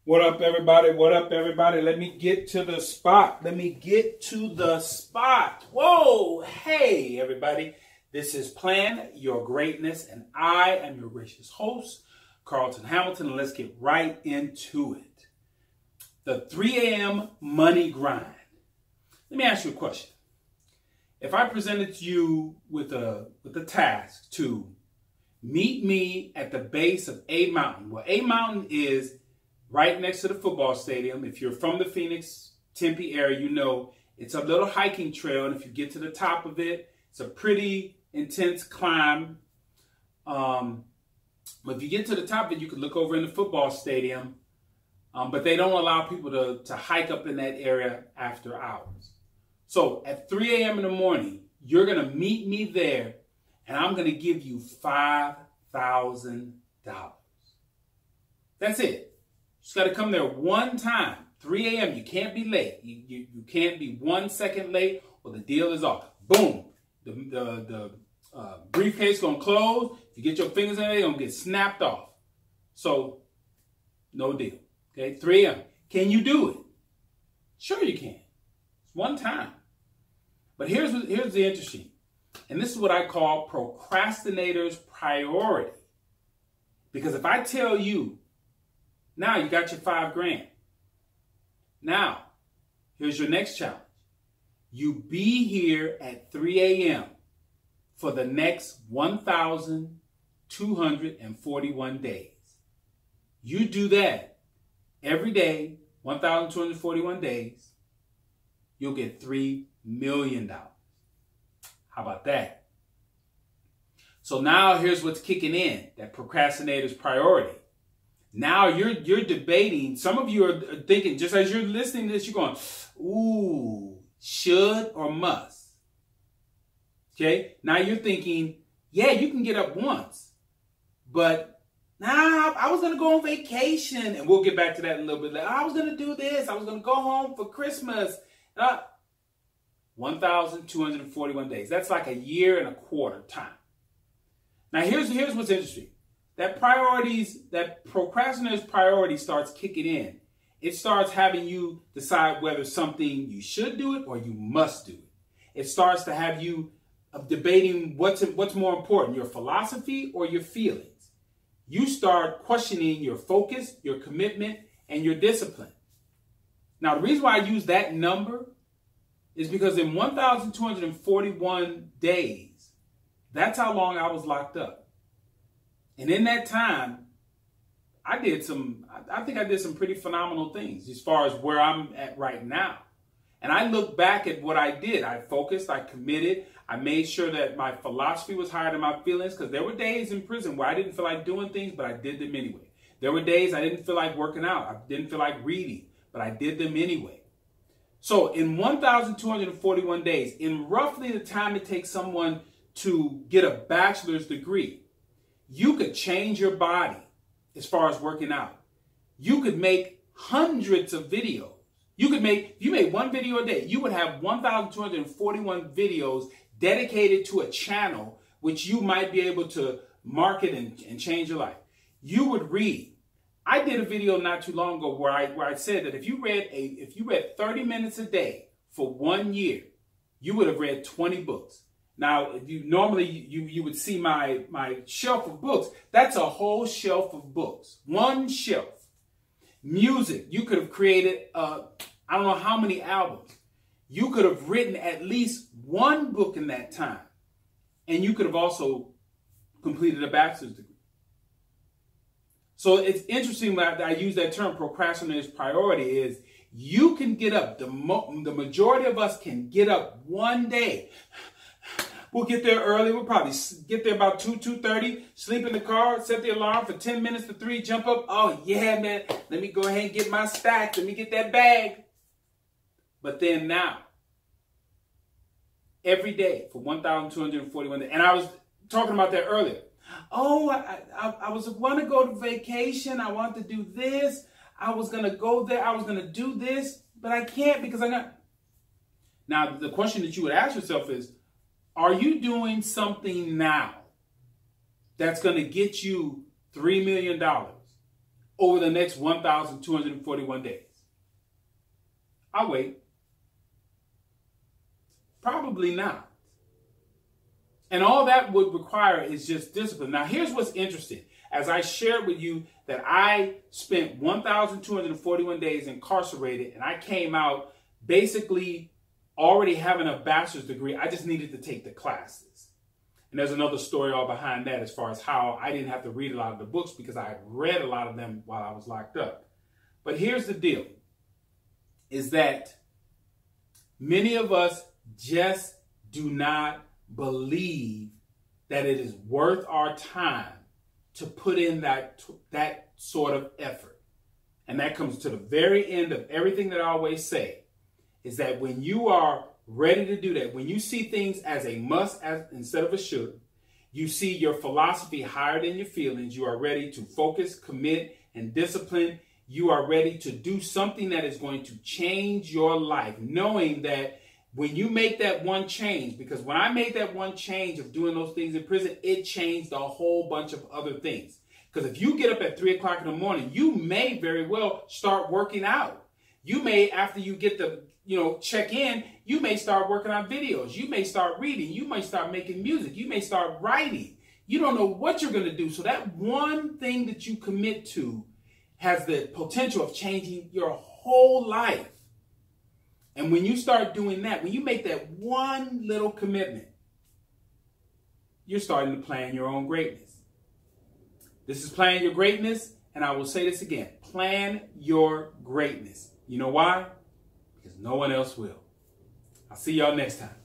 What up, everybody? What up, everybody? Let me get to the spot. Let me get to the spot. Whoa! Hey, everybody. This is Plan Your Greatness, and I am your gracious host, Carlton Hamilton, and let's get right into it. The 3 a.m. money grind. Let me ask you a question. If I presented you with a task to meet me at the base of A Mountain, well, A Mountain is right next to the football stadium. If you're from the Phoenix, Tempe area, you know it's a little hiking trail. And if you get to the top of it, it's a pretty intense climb. But if you get to the top of it, you can look over in the football stadium. But they don't allow people to hike up in that area after hours. So at 3 a.m. in the morning, you're going to meet me there, and I'm going to give you $5,000. That's it. Just got to come there one time, 3 a.m. You can't be late. You can't be 1 second late or the deal is off. Boom. The briefcase going to close. If you get your fingers in it, it's going to get snapped off. So, no deal. Okay, 3 a.m. Can you do it? Sure you can. It's one time. But here's the interesting. And this is what I call procrastinator's priority. Because if I tell you, now you got your $5,000. Now, here's your next challenge. You be here at 3 a.m. for the next 1,241 days. You do that every day, 1,241 days, you'll get $3 million. How about that? So now here's what's kicking in, that procrastinator's priority. Now you're debating. Some of you are thinking, just as you're listening to this, you're going, ooh, should or must? Okay? Now you're thinking, yeah, you can get up once. But nah, I was going to go on vacation. And we'll get back to that in a little bit later. I was going to do this. I was going to go home for Christmas. 1,241 days. That's like a year and a quarter time. Now here's what's interesting. That procrastinator's priority starts kicking in. It starts having you decide whether something you should do it or you must do it. It starts to have you debating what's more important, your philosophy or your feelings. You start questioning your focus, your commitment, and your discipline. Now, the reason why I use that number is because in 1,241 days, that's how long I was locked up. And in that time, I think I did some pretty phenomenal things as far as where I'm at right now. And I look back at what I did. I focused, I committed, I made sure that my philosophy was higher than my feelings, because there were days in prison where I didn't feel like doing things, but I did them anyway. There were days I didn't feel like working out. I didn't feel like reading, but I did them anyway. So in 1,241 days, in roughly the time it takes someone to get a bachelor's degree, you could change your body as far as working out. You could make hundreds of videos. If you made one video a day, you would have 1,241 videos dedicated to a channel which you might be able to market and change your life. You would read. I did a video not too long ago where I said that if you read 30 minutes a day for 1 year, you would have read 20 books. Now, you would see my shelf of books. That's a whole shelf of books. One shelf. Music. You could have created, I don't know how many albums. You could have written at least one book in that time. And you could have also completed a bachelor's degree. So it's interesting that I use that term, procrastinator's priority, is you can get up. The majority of us can get up one day. We'll get there early. We'll probably get there about 2:30, sleep in the car, set the alarm for 10 minutes to 3, jump up. Oh, yeah, man. Let me go ahead and get my stack. Let me get that bag. But then now, every day for 1,241 days, and I was talking about that earlier. Oh, I was want to go to vacation. I want to do this. I was going to go there. I was going to do this, but I can't because I got. Now, the question that you would ask yourself is, are you doing something now that's going to get you $3 million? over the next 1,241 days? I'll wait. Probably not. And all that would require is just discipline. Now, here's what's interesting. As I shared with you that I spent 1,241 days incarcerated, and I came out basically already having a bachelor's degree. I just needed to take the classes. And there's another story all behind that as far as how I didn't have to read a lot of the books because I had read a lot of them while I was locked up. But here's the deal, is that many of us just do not believe that it is worth our time to put in that sort of effort. And that comes to the very end of everything that I always say, is that when you are ready to do that, when you see things as a must instead of a should, you see your philosophy higher than your feelings, you are ready to focus, commit, and discipline. You are ready to do something that is going to change your life, knowing that when you make that one change, because when I made that one change of doing those things in prison, it changed a whole bunch of other things. Because if you get up at 3 o'clock in the morning, you may very well start working out. You may, after you get the, check in, you may start working on videos. You may start reading. You may start making music. You may start writing. You don't know what you're going to do. So that one thing that you commit to has the potential of changing your whole life. And when you start doing that, when you make that one little commitment, you're starting to plan your own greatness. This is Plan Your Greatness, and I will say this again. Plan your greatness. You know why? Because no one else will. I'll see y'all next time.